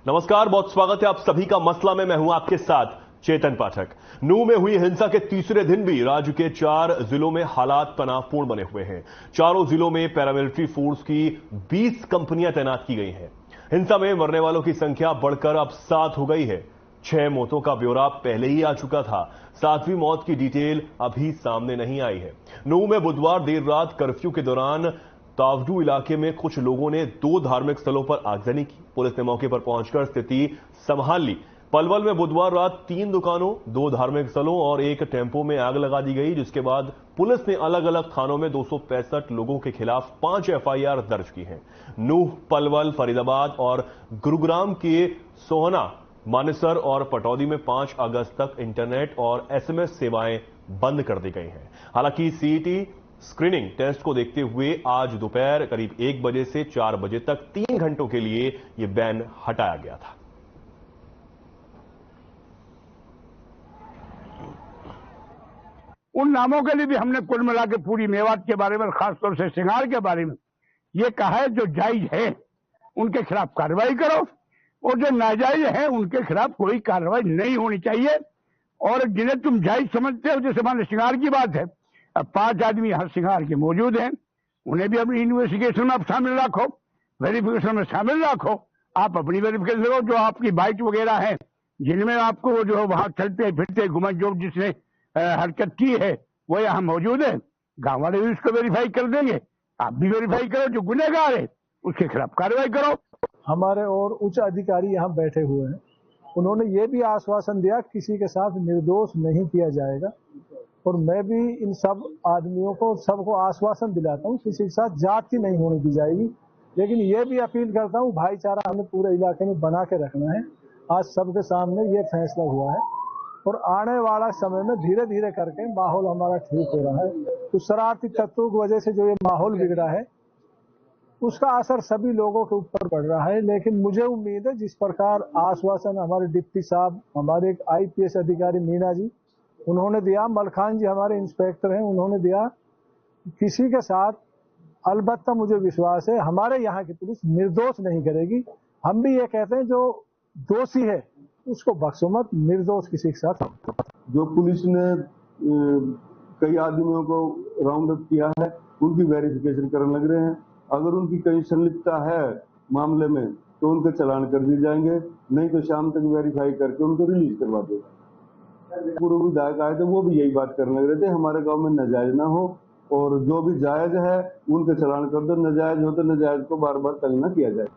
नमस्कार, बहुत स्वागत है आप सभी का मसला में। मैं हूं आपके साथ चेतन पाठक। नूंह में हुई हिंसा के तीसरे दिन भी राज्य के 4 जिलों में हालात तनावपूर्ण बने हुए हैं। चारों जिलों में पैरामिलिट्री फोर्स की 20 कंपनियां तैनात की गई हैं। हिंसा में मरने वालों की संख्या बढ़कर अब 7 हो गई है। 6 मौतों का ब्यौरा पहले ही आ चुका था। 7वीं मौत की डिटेल अभी सामने नहीं आई है। नूंह में बुधवार देर रात कर्फ्यू के दौरान तावडू इलाके में कुछ लोगों ने 2 धार्मिक स्थलों पर आगजनी की। पुलिस ने मौके पर पहुंचकर स्थिति संभाल ली। पलवल में बुधवार रात 3 दुकानों, 2 धार्मिक स्थलों और एक टेम्पो में आग लगा दी गई, जिसके बाद पुलिस ने अलग अलग थानों में 265 लोगों के खिलाफ 5 एफआईआर दर्ज की हैं। नूंह, पलवल, फरीदाबाद और गुरुग्राम के सोहना, मानेसर और पटौदी में 5 अगस्त तक इंटरनेट और एसएमएस सेवाएं बंद कर दी गई हैं। हालांकि सीईटी स्क्रीनिंग टेस्ट को देखते हुए आज दोपहर करीब 1 बजे से 4 बजे तक 3 घंटों के लिए यह बैन हटाया गया था। उन नामों के लिए भी हमने कुल मिला के पूरी मेवात के बारे में, खासतौर से श्रृंगार के बारे में ये कहा है, जो जायज है उनके खिलाफ कार्रवाई करो और जो नाजायज है उनके खिलाफ कोई कार्रवाई नहीं होनी चाहिए। और जिन्हें तुम जायज समझते हो, जैसे मान श्रृंगार की बात है, अब 5 आदमी हर श्रृंगार के मौजूद हैं, उन्हें भी अपनी इन्वेस्टिगेशन में आप शामिल रखो, वेरिफिकेशन में शामिल रखो। आप अपनी वेरिफिकेशन करो, जो आपकी बाइट वगैरह है जिनमें आपको जो वहां चलते फिरते घुमा जो जिसने हरकत की है वो यहाँ मौजूद है, गांव वाले भी उसको वेरीफाई कर देंगे। आप भी वेरीफाई करो, जो गुनहगार है उसके खिलाफ कार्रवाई करो। हमारे और उच्च अधिकारी यहाँ बैठे हुए हैं, उन्होंने ये भी आश्वासन दिया किसी के साथ निर्दोष नहीं किया जाएगा। और मैं भी इन सब आदमियों को, सबको आश्वासन दिलाता हूँ किसी के साथ जाति नहीं होने दी जाएगी। लेकिन ये भी अपील करता हूँ, भाईचारा हमें पूरे इलाके में बना के रखना है। आज सबके सामने ये फैसला हुआ है और आने वाला समय में धीरे धीरे करके माहौल हमारा ठीक हो रहा है। तो शरारती तत्वों की वजह से जो ये माहौल बिगड़ा है उसका असर सभी लोगों के ऊपर पड़ रहा है। लेकिन मुझे उम्मीद है जिस प्रकार आश्वासन हमारे डिप्टी साहब, हमारे एक आईपीएस अधिकारी मीना जी उन्होंने दिया, मलखान जी हमारे इंस्पेक्टर हैं उन्होंने दिया, किसी के साथ अलबत्ता मुझे विश्वास है हमारे यहाँ की पुलिस निर्दोष नहीं करेगी। हम भी ये कहते हैं जो दोषी है उसको बख्शो मत, निर्दोष किसी के साथ। जो पुलिस ने कई आदमियों को राउंड अप किया है उनकी वेरिफिकेशन करने लग रहे हैं। अगर उनकी कहीं संलिप्तता है मामले में तो उनके चालान कर दिए जाएंगे, नहीं तो शाम तक वेरीफाई करके उनको रिलीज करवा देगा। पूर्व विधायक आए थे वो भी यही बात करने लग रहे थे, हमारे गांव में नाजायज ना हो और जो भी जायज है उनके चालान कर दो, नाजायज हो तो नाजायज को बार बार तंग न किया जाए।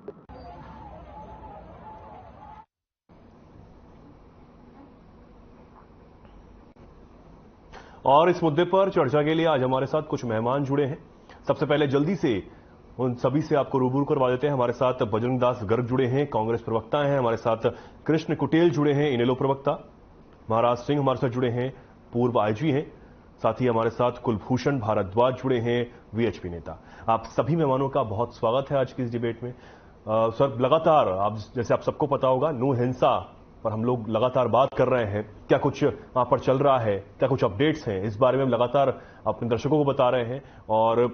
और इस मुद्दे पर चर्चा के लिए आज हमारे साथ कुछ मेहमान जुड़े हैं। सबसे पहले जल्दी से उन सभी से आपको रूबरू करवा देते हैं। हमारे साथ बजरंग दास गर्ग जुड़े हैं, कांग्रेस प्रवक्ता हैं। हमारे साथ कृष्ण कुटेल जुड़े हैं, इनेलो प्रवक्ता। महाराज सिंह हमारे साथ जुड़े हैं, पूर्व आईजी हैं। साथ ही हमारे साथ कुलभूषण भारद्वाज जुड़े हैं, वीएचपी नेता। आप सभी मेहमानों का बहुत स्वागत है आज की इस डिबेट में। सर, लगातार जैसे आप सबको पता होगा, नूंह हिंसा पर हम लोग लगातार बात कर रहे हैं। क्या कुछ वहां पर चल रहा है, क्या कुछ अपडेट्स हैं, इस बारे में हम लगातार अपने दर्शकों को बता रहे हैं और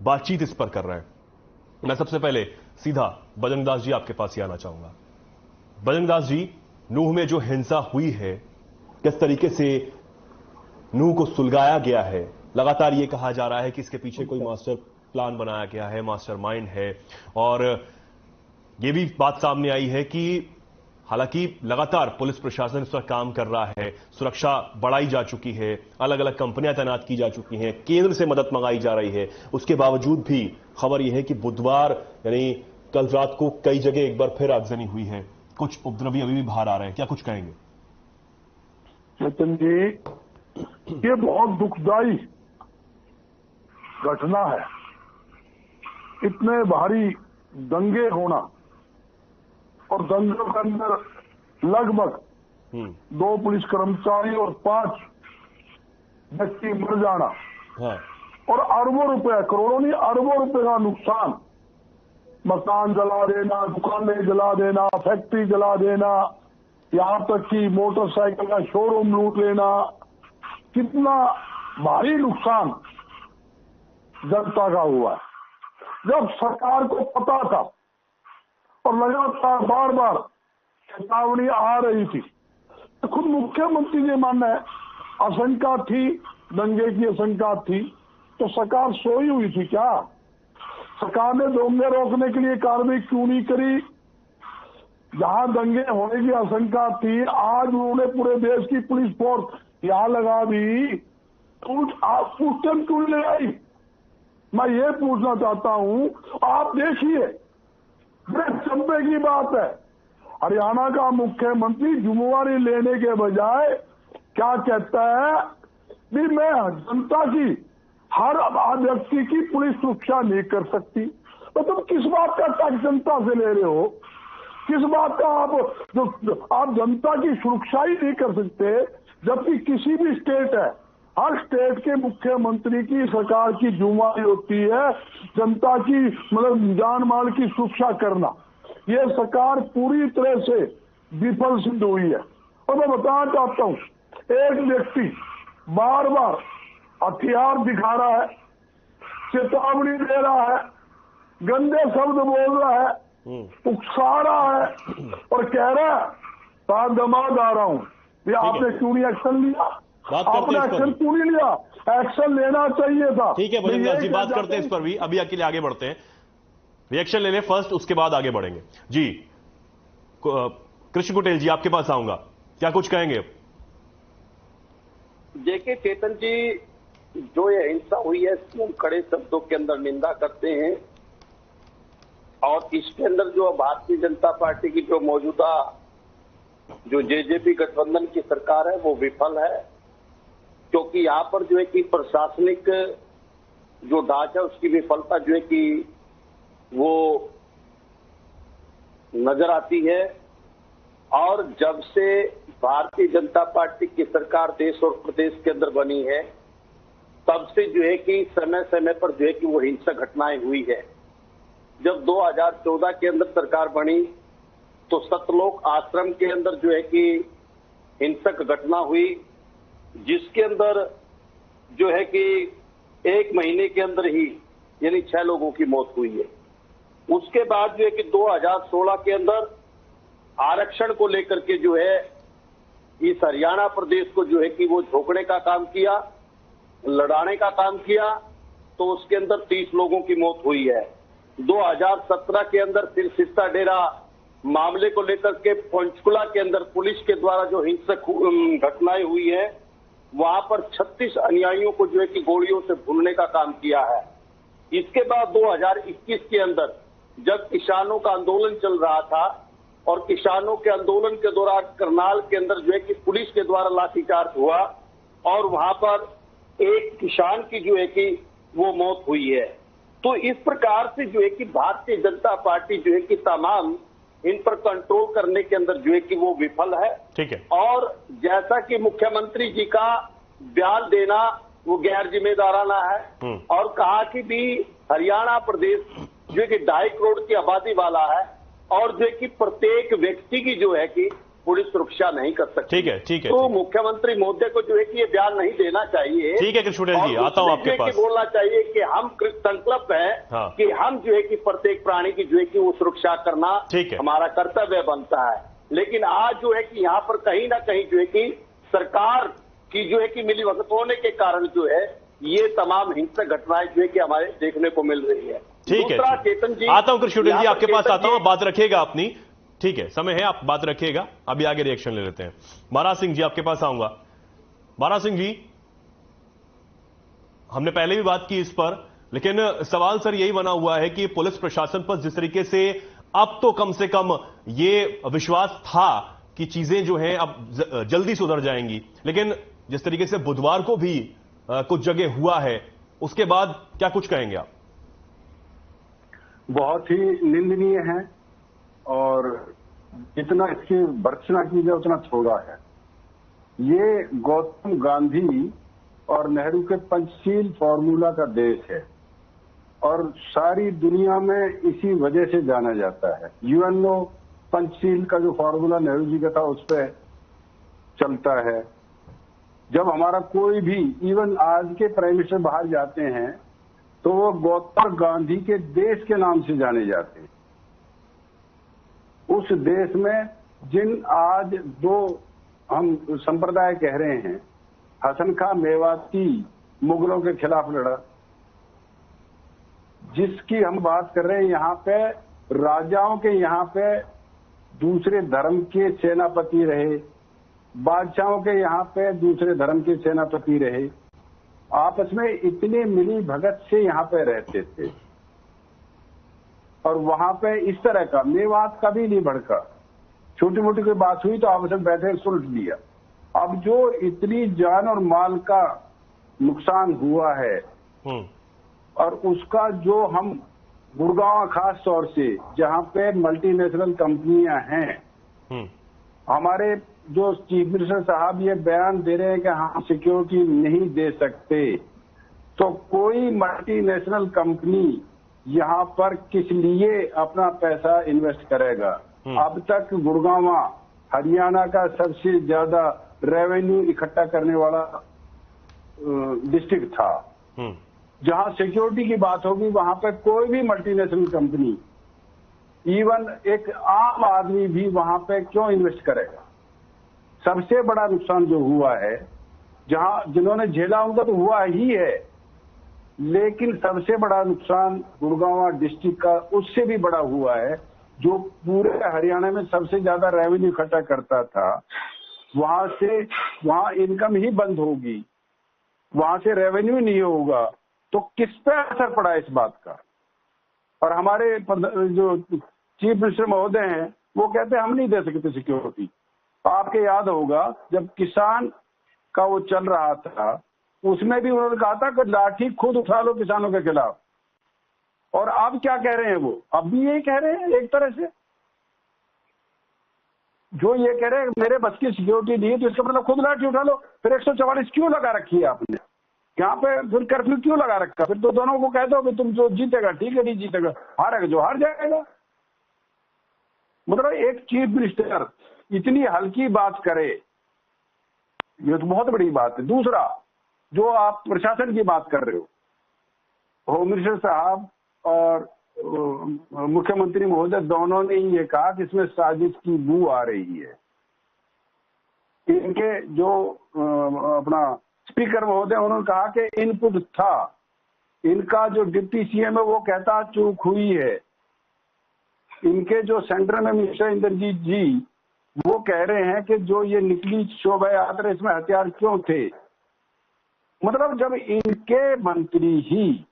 बातचीत इस पर कर रहे हैं। मैं सबसे पहले सीधा बजरंग दास जी आपके पास ही आना चाहूंगा। बजरंग दास जी, नूंह में जो हिंसा हुई है, किस तरीके से नूंह को सुलगाया गया है? लगातार ये कहा जा रहा है कि इसके पीछे कोई मास्टर प्लान बनाया गया है, मास्टरमाइंड है। और ये भी बात सामने आई है कि हालांकि लगातार पुलिस प्रशासन इस पर काम कर रहा है, सुरक्षा बढ़ाई जा चुकी है, अलग अलग कंपनियां तैनात की जा चुकी हैं, केंद्र से मदद मंगाई जा रही है। उसके बावजूद भी खबर यह है कि बुधवार यानी कल रात को कई जगह एक बार फिर आगजनी हुई है। कुछ उपद्रवी अभी भी बाहर आ रहे हैं, क्या कुछ कहेंगे? चेतन जी, ये बहुत दुखदाई घटना है। इतने भारी दंगे होना और दंगों के अंदर लगभग 2 पुलिस कर्मचारी और 5 व्यक्ति मर जाना। हाँ। और अरबों रुपए, करोड़ों नहीं अरबों रुपए का नुकसान, मकान जला देना, दुकानें जला देना, फैक्ट्री जला देना, यहाँ तक कि मोटरसाइकिल का शोरूम लूट लेना, कितना भारी नुकसान जनता का हुआ है। जब सरकार को पता था और लगातार बार बार चेतावनी आ रही थी। खुद मुख्यमंत्री ने माना है आशंका थी, दंगे की आशंका थी, तो सरकार सोई हुई थी क्या? सरकार ने दंगे रोकने के लिए कार्रवाई क्यों नहीं करी? जहां दंगे होने की आशंका थी, आज उन्होंने पूरे देश की पुलिस फोर्स यहां लगा दी, आप उस टाइम क्यों ले आई? मैं ये पूछना चाहता हूं, आप देखिए, बड़े चंपे की बात है, हरियाणा का मुख्यमंत्री जिम्मेवारी लेने के बजाय क्या कहता है कि मैं जनता की, हर व्यक्ति की पुलिस सुरक्षा नहीं कर सकती। तो तुम किस बात का टैक्स जनता से ले रहे हो? किस बात का आप जनता की सुरक्षा ही नहीं कर सकते, जबकि किसी भी स्टेट है, हर स्टेट के मुख्यमंत्री की, सरकार की जिम्मेदारी होती है जनता की, मतलब जान माल की सुरक्षा करना। ये सरकार पूरी तरह से विफल सिद्ध हुई है। और मैं बताना चाहता हूं, एक व्यक्ति बार बार हथियार दिखा रहा है, चेतावनी दे रहा है, गंदे शब्द बोल रहा है, उकसा रहा है और कह रहा है साथ दमाद आ रहा हूं। ये आपने क्यों नहीं एक्शन लिया? आपने एक्शन क्यों नहीं लिया? एक्शन लेना चाहिए था। ठीक है बजरंग दास जी, बात करते हैं इस पर भी, अभी अकेले आगे बढ़ते हैं, रिएक्शन ले लें फर्स्ट, उसके बाद आगे बढ़ेंगे। जी कृष्ण कुटेल जी, आपके पास आऊंगा, क्या कुछ कहेंगे? देखिए चेतन जी, जो ये हिंसा हुई है इसकी हम कड़े शब्दों के अंदर निंदा करते हैं, और इसके अंदर जो भारतीय जनता पार्टी की जो मौजूदा जो जेजेपी गठबंधन की सरकार है वो विफल है, क्योंकि यहां पर जो है कि प्रशासनिक जो ढांचा उसकी विफलता जो है कि वो नजर आती है। और जब से भारतीय जनता पार्टी की सरकार देश और प्रदेश के अंदर बनी है, तब से जो है कि समय समय पर जो है कि वो हिंसक घटनाएं हुई है। जब 2014 के अंदर सरकार बनी तो सतलोक आश्रम के अंदर जो है कि हिंसक घटना हुई, जिसके अंदर जो है कि 1 महीने के अंदर ही यानी 6 लोगों की मौत हुई है। उसके बाद जो है कि 2016 के अंदर आरक्षण को लेकर के जो है इस हरियाणा प्रदेश को जो है कि वो झोंकने का काम किया, लड़ाने का काम किया, तो उसके अंदर 30 लोगों की मौत हुई है। 2017 के अंदर फिर सिस्सा डेरा मामले को लेकर के पंचकुला के अंदर पुलिस के द्वारा जो हिंसक घटनाएं हुई है, वहां पर 36 अनुयायियों को जो है कि गोलियों से भूनने का काम किया है। इसके बाद 2021 के अंदर जब किसानों का आंदोलन चल रहा था और किसानों के आंदोलन के दौरान करनाल के अंदर जो है कि पुलिस के द्वारा लाठीचार्ज हुआ और वहां पर एक किसान की जो है कि वो मौत हुई है। तो इस प्रकार से जो है कि भारतीय जनता पार्टी जो है कि तमाम इन पर कंट्रोल करने के अंदर जो है कि वो विफल है। ठीक है। और जैसा कि मुख्यमंत्री जी का बयान देना वो गैर जिम्मेदाराना है, और कहा कि भी हरियाणा प्रदेश जो है कि 2.5 करोड़ की आबादी वाला है और जो है कि प्रत्येक व्यक्ति की जो है कि पुलिस सुरक्षा नहीं कर सकती। ठीक है, ठीक है। तो मुख्यमंत्री महोदय को जो है कि ये बयान नहीं देना चाहिए। ठीक है कृष्ण जी, आता हूं आपके पास। बोलना चाहिए कि हम संकल्प है हाँ। कि हम जो है कि प्रत्येक प्राणी की जो है कि वो सुरक्षा करना हमारा कर्तव्य बनता है। लेकिन आज जो है कि यहाँ पर कहीं ना कहीं जो है कि सरकार की जो है कि मिलीभगत होने के कारण जो है ये तमाम हिंसक घटनाएं जो है कि हमारे देखने को मिल रही है। ठीक है, चेतन जी, आता हूं कृष्ण जी, आपके पास आता हूं, बात रखिएगा अपनी। ठीक है, समय है, आप बात रखिएगा, अभी आगे रिएक्शन ले लेते हैं। महाराज सिंह जी, आपके पास आऊंगा। महाराज सिंह जी, हमने पहले भी बात की इस पर, लेकिन सवाल सर यही बना हुआ है कि पुलिस प्रशासन पर जिस तरीके से अब तो कम से कम ये विश्वास था कि चीजें जो हैं अब जल्दी सुधर जाएंगी, लेकिन जिस तरीके से बुधवार को भी कुछ जगह हुआ है, उसके बाद क्या कुछ कहेंगे आप? बहुत ही निंदनीय है और जितना इसकी भर्त्सना की जाए उतना थोड़ा है। ये गौतम गांधी और नेहरू के पंचशील फॉर्मूला का देश है और सारी दुनिया में इसी वजह से जाना जाता है। यूएनओ पंचशील का जो फॉर्मूला नेहरू जी का था उस पर चलता है। जब हमारा कोई भी, इवन आज के प्राइम मिनिस्टर बाहर जाते हैं तो वो गौतम गांधी के देश के नाम से जाने जाते हैं। उस देश में जिन आज दो हम संप्रदाय कह रहे हैं, हसन खां मेवाती मुगलों के खिलाफ लड़ा, जिसकी हम बात कर रहे हैं, यहाँ पे राजाओं के यहाँ पे दूसरे धर्म के सेनापति रहे, बादशाहों के यहाँ पे दूसरे धर्म के सेनापति रहे, आपस में इतने मिली भगत से यहाँ पे रहते थे। और वहां पे इस तरह का मेवात कभी नहीं भड़का, छोटी मोटी कोई बात हुई तो आपस में बैठे सुलझ लिया। अब जो इतनी जान और माल का नुकसान हुआ है और उसका जो हम गुड़गांव खास तौर से, जहां पे मल्टीनेशनल कंपनियां हैं, हमारे जो चीफ मिनिस्टर साहब ये बयान दे रहे हैं कि हम सिक्योरिटी नहीं दे सकते, तो कोई मल्टीनेशनल कंपनी यहाँ पर किस लिए अपना पैसा इन्वेस्ट करेगा? अब तक गुड़गांव हरियाणा का सबसे ज्यादा रेवेन्यू इकट्ठा करने वाला डिस्ट्रिक्ट था। जहां सिक्योरिटी की बात होगी वहां पर कोई भी मल्टीनेशनल कंपनी, इवन एक आम आदमी भी वहां पे क्यों इन्वेस्ट करेगा? सबसे बड़ा नुकसान जो हुआ है, जहां जिन्होंने झेला उनका तो हुआ ही है, लेकिन सबसे बड़ा नुकसान गुड़गांव डिस्ट्रिक्ट का उससे भी बड़ा हुआ है, जो पूरे हरियाणा में सबसे ज्यादा रेवेन्यू इकट्ठा करता था। वहां इनकम ही बंद होगी, वहां से रेवेन्यू नहीं होगा, तो किस पे असर पड़ा इस बात का? और हमारे जो चीफ मिनिस्टर महोदय हैं वो कहते हैं हम नहीं दे सकते सिक्योरिटी। आपके याद होगा जब किसान का वो चल रहा था, उसमें भी उन्होंने कहा था कि लाठी खुद उठा लो किसानों के खिलाफ। और अब क्या कह रहे हैं वो? अब भी यही कह रहे हैं एक तरह से, जो ये कह रहे हैं मेरे बस की सिक्योरिटी नहीं है, तो इसका मतलब खुद लाठी उठा लो। फिर 144 क्यों लगा रखी है आपने यहाँ पे? फिर कर्फ्यू क्यों लगा रखा? फिर तो दोनों को कह दो कि तुम जो जीतेगा ठीक है, नहीं जीतेगा हारेगा जो हार जाएगा। मतलब एक चीफ मिनिस्टर इतनी हल्की बात करे, ये तो बहुत बड़ी बात है। दूसरा, जो आप प्रशासन की बात कर रहे हो, होम मिनिस्टर साहब और मुख्यमंत्री महोदय दोनों ने ये कहा कि इसमें साजिश की बू आ रही है। इनके जो अपना स्पीकर महोदय, उन्होंने कहा कि इनपुट था। इनका जो डिप्टी सीएम है वो कहता चूक हुई है। इनके जो सेंटर में मिनिस्टर इंद्रजीत जी, वो कह रहे हैं कि जो ये निकली शोभा यात्रा, इसमें हथियार क्यों थे? मतलब जब इनके मंत्री ही,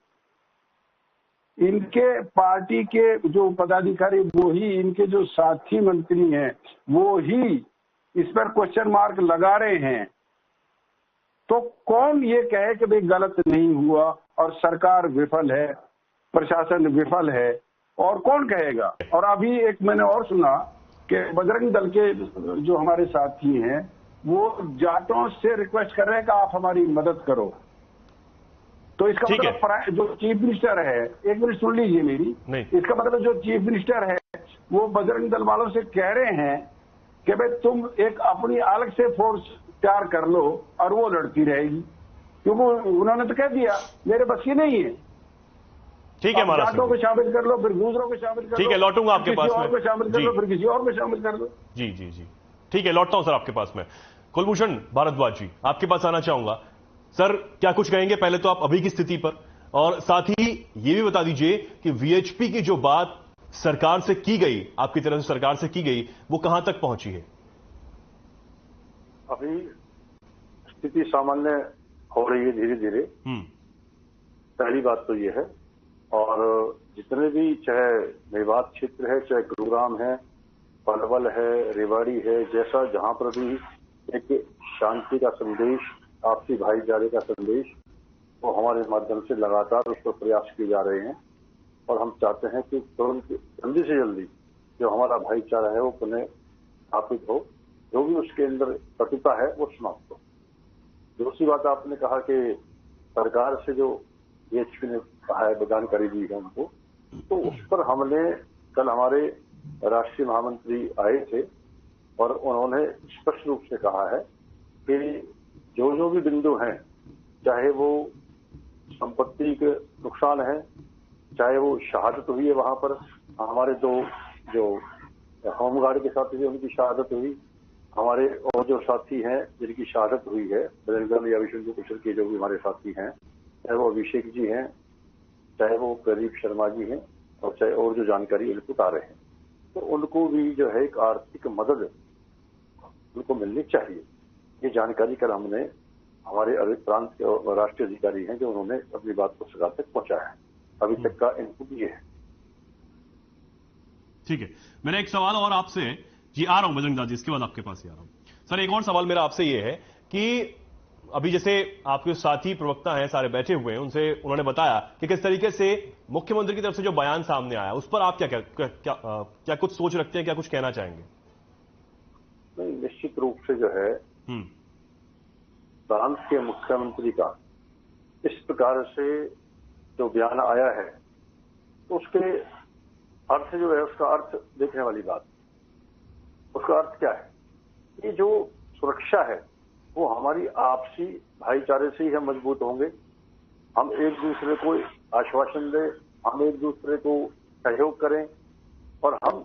इनके पार्टी के जो पदाधिकारी, वो ही इनके जो साथी मंत्री हैं, वो ही इस पर क्वेश्चन मार्क लगा रहे हैं, तो कौन ये कहे कि भाई गलत नहीं हुआ और सरकार विफल है, प्रशासन विफल है? और कौन कहेगा? और अभी एक मैंने और सुना कि बजरंग दल के जो हमारे साथी हैं, वो जाटों से रिक्वेस्ट कर रहे हैं कि आप हमारी मदद करो। तो इसका मतलब जो चीफ मिनिस्टर है, एक मिनट सुन लीजिए मेरी, इसका मतलब जो चीफ मिनिस्टर है वो बजरंग दल वालों से कह रहे हैं कि भाई तुम एक अपनी अलग से फोर्स तैयार कर लो और वो लड़ती रहेगी, क्योंकि उन्होंने तो कह दिया मेरे बस की नहीं है। ठीक है, जाटों को शामिल कर लो, फिर दूसरों को शामिल कर लो। ठीक है, लौटूंगा आपके पास में। किसी और को शामिल कर लो, फिर किसी और को शामिल कर लो। जी जी जी, ठीक है, लौटता हूं सर आपके पास में। कुलभूषण भारद्वाज जी, आपके पास आना चाहूंगा। सर, क्या कुछ कहेंगे पहले तो आप अभी की स्थिति पर, और साथ ही ये भी बता दीजिए कि वीएचपी की जो बात सरकार से की गई, आपकी तरफ से सरकार से की गई, वो कहां तक पहुंची है? अभी स्थिति सामान्य हो रही है धीरे धीरे। पहली बात तो ये है, और जितने भी, चाहे मेवात क्षेत्र है, चाहे गुरुग्राम है, पलवल है, रेवाड़ी है, जैसा जहां पर भी एक शांति का संदेश, आपसी भाईचारे का संदेश, वो हमारे माध्यम से लगातार उस पर प्रयास किए जा रहे हैं। और हम चाहते हैं कि तुरंत जल्दी से जल्दी जो हमारा भाईचारा है वो पुनः स्थापित हो, जो भी उसके अंदर कटुता है वो समाप्त हो। दूसरी बात, आपने कहा कि सरकार से जो वीएचपी ने कहा है, जानकारी दी है उनको, तो उस पर हमने कल हमारे राष्ट्रीय महामंत्री आए थे और उन्होंने स्पष्ट रूप से कहा है कि जो भी बिंदु हैं, चाहे वो संपत्ति के नुकसान है, चाहे वो शहादत हुई है वहां पर, हमारे दो जो होमगार्ड के साथ भी उनकी शहादत हुई। हमारे और जो साथी हैं जिनकी शहादत हुई है, बजरंग दल या विष्णु कुशल के जो भी हमारे साथी हैं, चाहे वो अभिषेक जी हैं, चाहे वो प्रदीप शर्मा जी हैं, और चाहे और जो जानकारी उनको बता रहे हैं, तो उनको भी जो है एक आर्थिक मदद उनको मिलनी चाहिए। ये जानकारी कल हमने हमारे प्रांत के राष्ट्रीय अधिकारी हैं जो उन्होंने अपनी बात को सरकार तक पहुंचाया है। अभी तक का इनपुट ये है। ठीक है, मेरा एक सवाल और आपसे जी, आ रहा हूं बजरंग दास जी, इसके बाद आपके पास ही आ रहा हूं। सर, एक और सवाल मेरा आपसे ये है कि अभी जैसे आपके साथी प्रवक्ता हैं सारे बैठे हुए हैं, उनसे उन्होंने बताया कि किस तरीके से मुख्यमंत्री की तरफ से जो बयान सामने आया उस पर आप क्या कुछ सोच रखते हैं, क्या कुछ कहना चाहेंगे? नहीं, निश्चित रूप से जो है प्रांत के मुख्यमंत्री का इस प्रकार से जो बयान आया है, तो उसके अर्थ जो है, उसका अर्थ देखने वाली बात। उसका अर्थ क्या है? ये जो सुरक्षा है वो हमारी आपसी भाईचारे से ही हम मजबूत होंगे। हम एक दूसरे को आश्वासन दें, हम एक दूसरे को सहयोग करें, और हम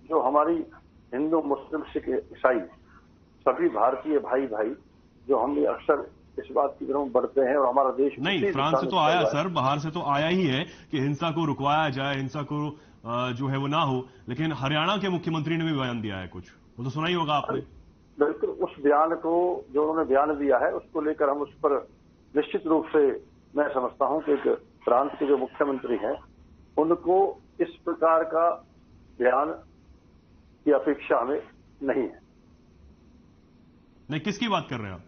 जो हमारी हिंदू मुस्लिम सिख ईसाई सभी भारतीय भाई भाई जो हम अक्सर इस बात की तरफ बढ़ते हैं, और हमारा देश नहीं, फ्रांस से तो आया सर, बाहर से तो आया ही है कि हिंसा को रुकवाया जाए, हिंसा को जो है वो ना हो, लेकिन हरियाणा के मुख्यमंत्री ने भी बयान दिया है कुछ, वो तो सुना ही होगा आपने। बिल्कुल, उस बयान को जो उन्होंने बयान दिया है उसको लेकर हम उस पर निश्चित रूप से मैं समझता हूं कि एक प्रांत के जो मुख्यमंत्री हैं उनको इस प्रकार का बयान की अपेक्षा हमें नहीं है। नहीं, किसकी बात कर रहे हैं आप?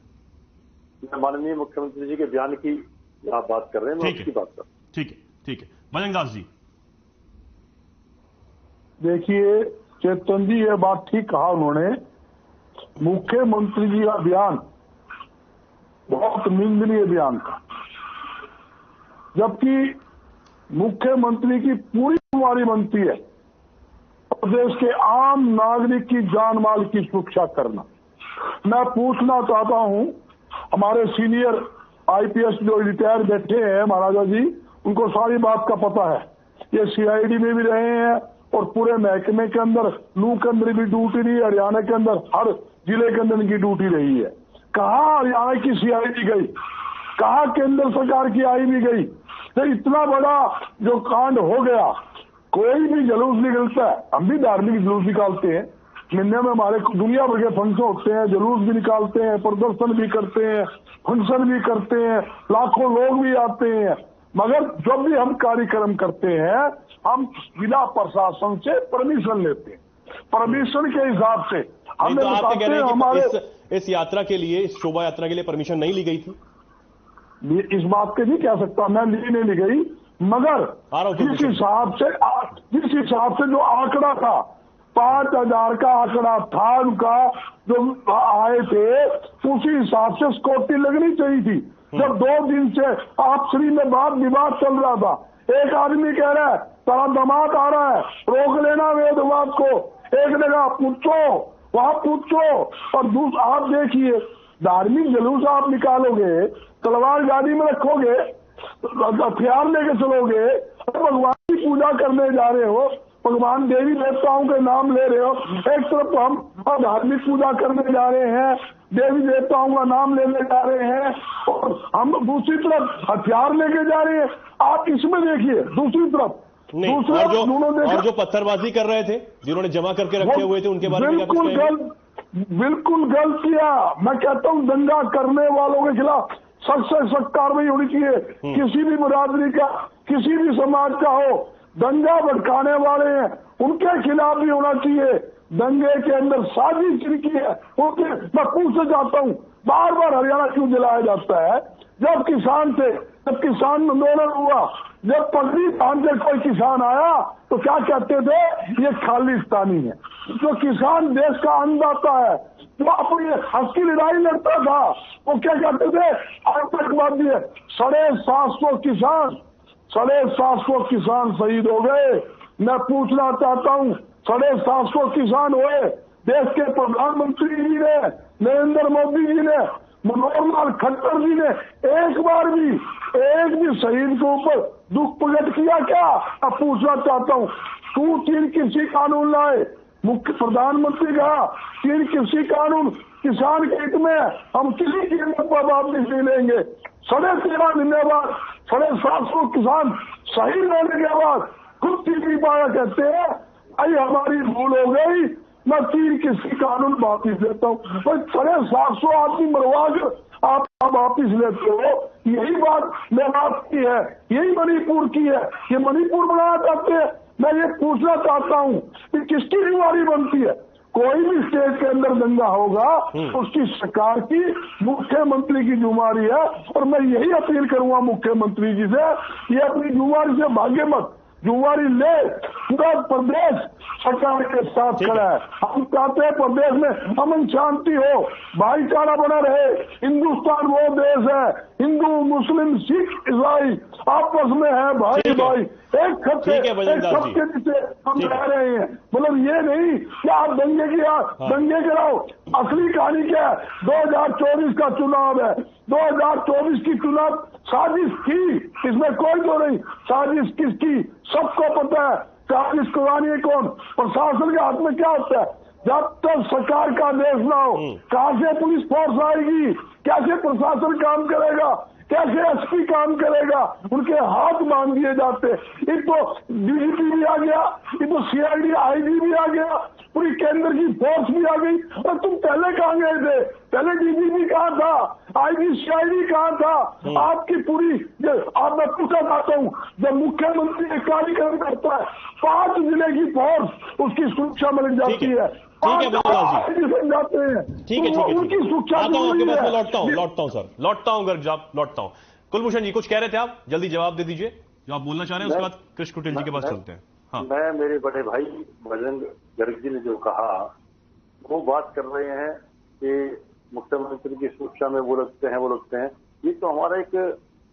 मैं माननीय मुख्यमंत्री जी के बयान की आप बात कर रहे हैं, मैं उसकी बात कर रहा हूं। ठीक है, ठीक है। बजरंग दास जी, देखिए चेतन जी, ये बात ठीक कहा उन्होंने। मुख्यमंत्री जी का बयान बहुत निंदनीय बयान था, जबकि मुख्यमंत्री की पूरी जिम्मेदारी बनती है प्रदेश के आम नागरिक की जान माल की सुरक्षा करना। मैं पूछना चाहता हूं, हमारे सीनियर आईपीएस जो रिटायर बैठे हैं महाराजा जी, उनको सारी बात का पता है। ये सीआईडी में भी रहे हैं और पूरे महकमे के अंदर, लू के अंदर भी ड्यूटी रही, हरियाणा के अंदर हर जिले के अंदर इनकी ड्यूटी रही है। कहाँ हरियाणा की सीआईडी गई, कहाँ केंद्र सरकार की आई भी गई? तो इतना बड़ा जो कांड हो गया, कोई भी जुलूस निकलता है, हम भी धार्मिक जुलूस निकालते हैं, महीने में हमारे दुनिया भर के फंक्शन होते हैं, जुलूस भी निकालते हैं, प्रदर्शन भी करते हैं, फंक्शन भी करते हैं, लाखों लोग भी आते हैं, मगर जब भी हम कार्यक्रम करते हैं हम जिला प्रशासन से परमिशन लेते हैं। परमिशन के हिसाब से हमें तो आप कह रहे हैं हमारे इस यात्रा के लिए, इस शोभा यात्रा के लिए परमिशन नहीं ली गई थी? इस बात के नहीं कह सकता मैं, नहीं ली गई, मगर जिस हिसाब से जो आंकड़ा था, 5000 का आंकड़ा था उनका जो आए थे, उसी हिसाब से सिक्योरिटी लगनी चाहिए थी। जब 2 दिन से आपसी में विवाद चल रहा था, एक आदमी कह रहा है तेरा दामाद आ रहा है, रोक लेना वेदवाद को, एक जगह पूछो, वहां पूछो, और आप देखिए धार्मिक जुलूस आप निकालोगे, तलवार गाड़ी में रखोगे, हथियार लेके चलोगे, भगवान की पूजा करने जा रहे हो, भगवान देवी देवताओं के नाम ले रहे हो। एक तरफ हम धार्मिक पूजा करने जा रहे हैं, देवी देवताओं का नाम लेने जा रहे हैं, और हम दूसरी तरफ हथियार लेके जा रहे हैं। आप इसमें देखिए दूसरी तरफ नहीं, और जो पत्थरबाजी कर रहे थे, जिन्होंने जमा करके रखे हुए थे, उनके बारे में बिल्कुल गलत किया। मैं कहता हूँ दंगा करने वालों के खिलाफ सख्त से सख्त कार्रवाई होनी चाहिए। किसी भी बिरादरी का, किसी भी समाज का हो, दंगा भड़काने वाले हैं उनके खिलाफ भी होना चाहिए। दंगे के अंदर साजिश की है उनके, मैं पूछना चाहता हूँ, बार बार हरियाणा क्यों जलाया जाता है? जब किसान आंदोलन हुआ, जब पगड़ी बांध के कोई किसान आया तो क्या कहते थे? ये खालिस्तानी है। जो किसान देश का अन्नदाता है, वो अपनी हक की लड़ाई लड़ता था, वो क्या कहते थे? आतंकवादी है। 750 किसान शहीद हो गए। मैं पूछना चाहता हूँ, 750 किसान हुए, देश के प्रधानमंत्री जी ने, नरेंद्र मोदी जी ने, मनोहर लाल खट्टर जी ने एक बार भी एक भी शहीद के ऊपर दुख प्रकट किया क्या? अब पूछना चाहता हूँ, 2-3 कृषि कानून लाए, मुख्य प्रधानमंत्री कहा कि कृषि कानून किसान के हित में, हम किसी कीमत पर वापस नहीं लेंगे। 13.5 महीने बाद 750 किसान शहीद होने के बाद खुद टीवी पाया कहते हैं भाई हमारी भूल हो गई, मैं 3 कृषि कानून वापिस लेता हूँ। 750 आदमी मरवा कर आप वापिस लेते हो। यही बात मेवात की है, यही मणिपुर की है। ये मणिपुर बनाना चाहते हैं। मैं ये पूछना चाहता हूँ कि किसकी जिम्मेवारी बनती है? कोई भी स्टेट के अंदर दंगा होगा उसकी सरकार की, मुख्यमंत्री की जिम्मेवारी है। और मैं यही अपील करूंगा मुख्यमंत्री जी से, ये अपनी जिम्मेवारी से भागे मत, जिम्मेवारी ले। पूरा प्रदेश सरकार के साथ खड़ा है। हम चाहते हैं प्रदेश में अमन शांति हो, भाईचारा बना रहे। हिंदुस्तान वो देश है, हिंदू मुस्लिम सिख ईसाई आपस में है भाई भाई, एक खत के नीचे हम रह रहे हैं। मतलब ये नहीं कि आप दंगे गिराओ। असली कहानी क्या है? 2024 का चुनाव है। 2024 की चुनाव साजिश की, इसमें कोई तो नहीं। साजिश किसकी सबको पता है। साजिश करवानी है कौन? प्रशासन के हाथ में क्या होता है? जब तक सरकार का आदेश ना हो कहां से पुलिस फोर्स आएगी? कैसे प्रशासन काम करेगा? कैसे एसपी काम करेगा? उनके हाथ बांध दिए जाते। एक तो डीजीपी भी आ गया, एक तो सीआईडी आईजी भी आ गया, पूरी केंद्र की फोर्स भी आ गई। और तुम पहले कहाँ गए थे? पहले डीजीपी कहाँ था? आईजी सीआईडी कहाँ था? आपकी पूरी आप मैं पूछना चाहता हूँ, जब मुख्यमंत्री एक कार्यक्रम करता है 5 जिले की फोर्स उसकी सुरक्षा में लग जाती है। ठीक है जाते हैं। ठीक है उनकी सुरक्षा लौटता हूं सर, लौटता हूं गर्ग, लौटता हूं। कुलभूषण जी कुछ कह रहे थे आप, जल्दी जवाब दे दीजिए जो आप बोलना चाह रहे हैं, उसके बाद कृष्ण कुटिल जी के पास चलते हैं। हाँ। मैं मेरे बड़े भाई बजरंग गर्ग जी ने जो कहा वो बात कर रहे हैं कि मुख्यमंत्री की सुरक्षा में वो लगते हैं। ये तो हमारा एक,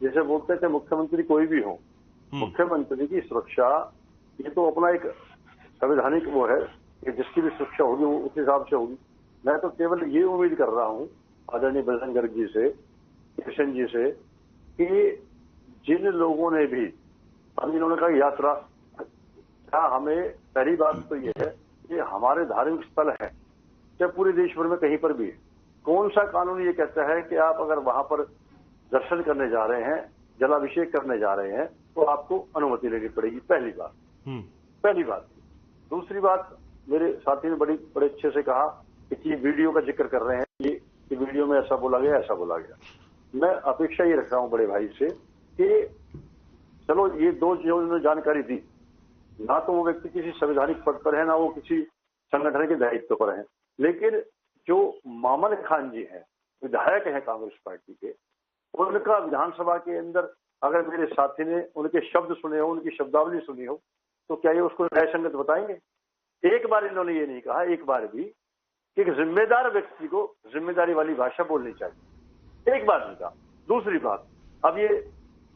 जैसे बोलते थे मुख्यमंत्री कोई भी हो, मुख्यमंत्री की सुरक्षा ये तो अपना एक संवैधानिक वो है कि जिसकी भी सुरक्षा होगी वो उस हिसाब से होगी। मैं तो केवल ये उम्मीद कर रहा हूं आदरणीय बजरंग गर्ग जी से, किशन जी से, कि जिन लोगों ने भी अब इन्होंने कहा यात्रा, क्या हमें पहली बात तो ये है कि हमारे धार्मिक स्थल है चाहे पूरे देश भर में कहीं पर भी है, कौन सा कानून ये कहता है कि आप अगर वहां पर दर्शन करने जा रहे हैं, जलाभिषेक करने जा रहे हैं तो आपको अनुमति लेनी पड़ेगी? पहली बात। दूसरी बात, मेरे साथी ने बड़े अच्छे से कहा कि ये वीडियो का जिक्र कर रहे हैं, ये वीडियो में ऐसा बोला गया। मैं अपेक्षा ये रख रहा हूं बड़े भाई से कि चलो ये दो जो उन्होंने जानकारी दी, ना तो वो व्यक्ति किसी संवैधानिक पद पर है, ना वो किसी संगठन के दायित्व पर है, लेकिन जो मामन खान जी हैं, विधायक हैं कांग्रेस पार्टी के, उनका विधानसभा के अंदर अगर मेरे साथी ने उनके शब्द सुने हो, उनकी शब्दावली सुनी हो, तो क्या ये उसको न्याय संगत बताएंगे? एक बार इन्होंने ये नहीं कहा, एक बार भी, कि एक जिम्मेदार व्यक्ति को जिम्मेदारी वाली भाषा बोलनी चाहिए, एक बार नहीं कहा। दूसरी बात, अब ये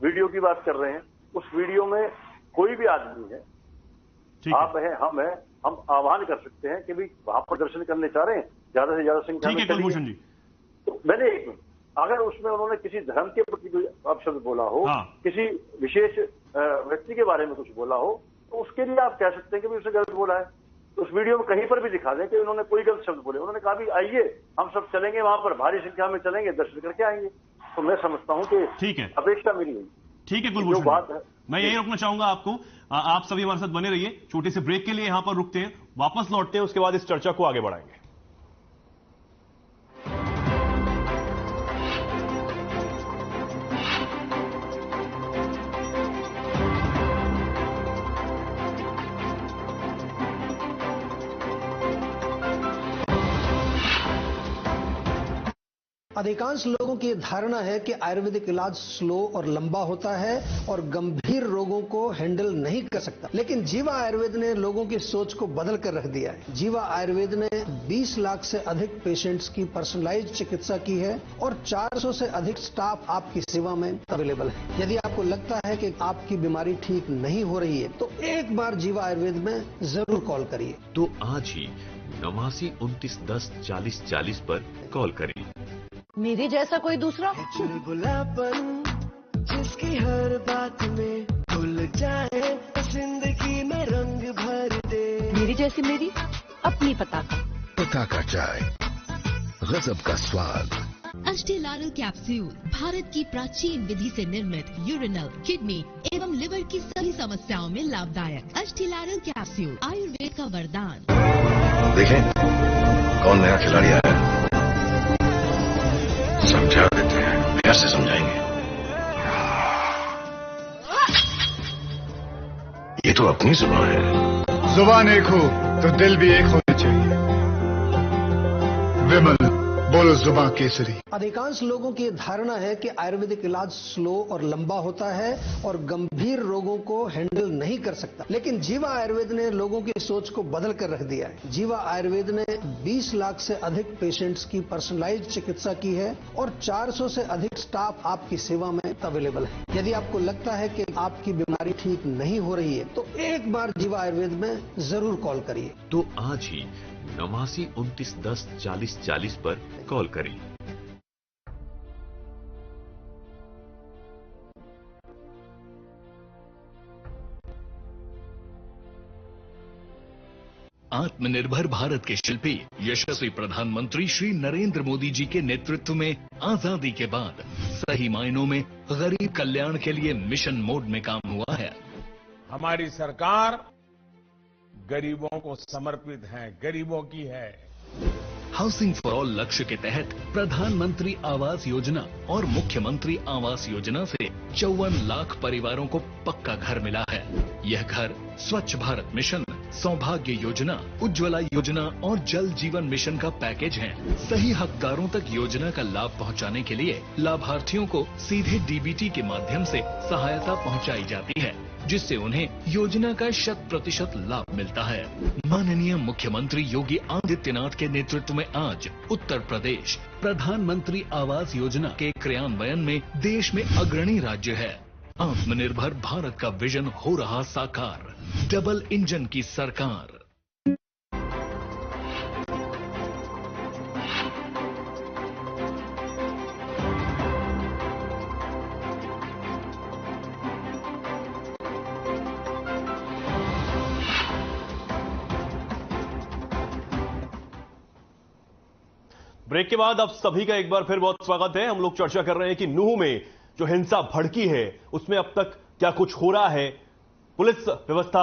वीडियो की बात कर रहे हैं, उस वीडियो में कोई भी आदमी है, आप हैं, हम आह्वान कर सकते हैं कि भाई वहां पर दर्शन करने चाह रहे हैं, ज्यादा से ज्यादा संख्या में चलिए। तो मैंने एक मिनट, अगर उसमें उन्होंने किसी धर्म के प्रति कोई अपशब्द बोला हो, किसी विशेष व्यक्ति के बारे में कुछ बोला हो, तो उसके लिए आप कह सकते हैं कि भी उसने गलत बोला है। तो उस वीडियो में कहीं पर भी दिखा दें कि उन्होंने कोई गलत शब्द बोले। उन्होंने कहा भी आइए हम सब चलेंगे वहां पर, भारी संख्या में चलेंगे, दर्शन करके आएंगे। तो मैं समझता हूं कि ठीक है, अपेक्षा मेरी है। ठीक है कुलभूषण, बात है मैं यही रोकना चाहूंगा आपको, आप सभी हमारे साथ बने रहिए। छोटे से ब्रेक के लिए यहां पर रुकते हैं, वापस लौटते हैं, उसके बाद इस चर्चा को आगे बढ़ाएंगे। अधिकांश लोगों की धारणा है कि आयुर्वेदिक इलाज स्लो और लंबा होता है और गंभीर रोगों को हैंडल नहीं कर सकता, लेकिन जीवा आयुर्वेद ने लोगों की सोच को बदल कर रख दिया है। जीवा आयुर्वेद ने 20 लाख से अधिक पेशेंट्स की पर्सनलाइज्ड चिकित्सा की है और 400 से अधिक स्टाफ आपकी सेवा में अवेलेबल है। यदि आपको लगता है कि आपकी बीमारी ठीक नहीं हो रही है तो एक बार जीवा आयुर्वेद में जरूर कॉल करिए। तो आज ही 89 29 10 40 40 पर कॉल करिए। मेरे जैसा कोई दूसरा चुलबुलापन जिसकी हर बात में खुल जाए, जिंदगी में रंग भर दे। मेरी जैसी मेरी अपनी पताका। पताका चाय, गजब का स्वाद। अष्टेलारल कैप्सूल भारत की प्राचीन विधि से निर्मित यूरिनल, किडनी एवं लिवर की सभी समस्याओं में लाभदायक। अष्टेलारल कैप्सूल आयुर्वेद का वरदान। देखें कौन नया खिलाड़ी आया है, समझा देते हैं। कैसे समझाएंगे? ये तो अपनी जुबान है। जुबान एक हो तो दिल भी एक होना चाहिए। विमल, बोलो जुबान केसरी। अधिकांश लोगों की धारणा है कि आयुर्वेदिक इलाज स्लो और लंबा होता है और गंभीर रोगों को हैंडल नहीं कर सकता, लेकिन जीवा आयुर्वेद ने लोगों की सोच को बदल कर रख दिया है। जीवा आयुर्वेद ने 20 लाख से अधिक पेशेंट्स की पर्सनलाइज्ड चिकित्सा की है और 400 से अधिक स्टाफ आपकी सेवा में अवेलेबल है। यदि आपको लगता है कि आपकी बीमारी ठीक नहीं हो रही है तो एक बार जीवा आयुर्वेद में जरूर कॉल करिए। तो आज ही 89 29 10 40 40 पर कॉल करें। आत्मनिर्भर भारत के शिल्पी यशस्वी प्रधानमंत्री श्री नरेंद्र मोदी जी के नेतृत्व में आजादी के बाद सही मायनों में गरीब कल्याण के लिए मिशन मोड में काम हुआ है। हमारी सरकार गरीबों को समर्पित है, गरीबों की है। हाउसिंग फॉर ऑल लक्ष्य के तहत प्रधानमंत्री आवास योजना और मुख्यमंत्री आवास योजना से 54 लाख परिवारों को पक्का घर मिला है। यह घर स्वच्छ भारत मिशन, सौभाग्य योजना, उज्ज्वला योजना और जल जीवन मिशन का पैकेज है। सही हकदारों तक योजना का लाभ पहुंचाने के लिए लाभार्थियों को सीधे डीबीटी के माध्यम से सहायता पहुंचाई जाती है, जिससे उन्हें योजना का 100% लाभ मिलता है। माननीय मुख्यमंत्री योगी आदित्यनाथ के नेतृत्व में आज उत्तर प्रदेश प्रधानमंत्री आवास योजना के क्रियान्वयन में देश में अग्रणी राज्य है। आत्मनिर्भर भारत का विजन हो रहा साकार। डबल इंजन की सरकार। ब्रेक के बाद आप सभी का एक बार फिर बहुत स्वागत है। हम लोग चर्चा कर रहे हैं कि नूह में जो हिंसा भड़की है उसमें अब तक क्या कुछ हो रहा है, पुलिस व्यवस्था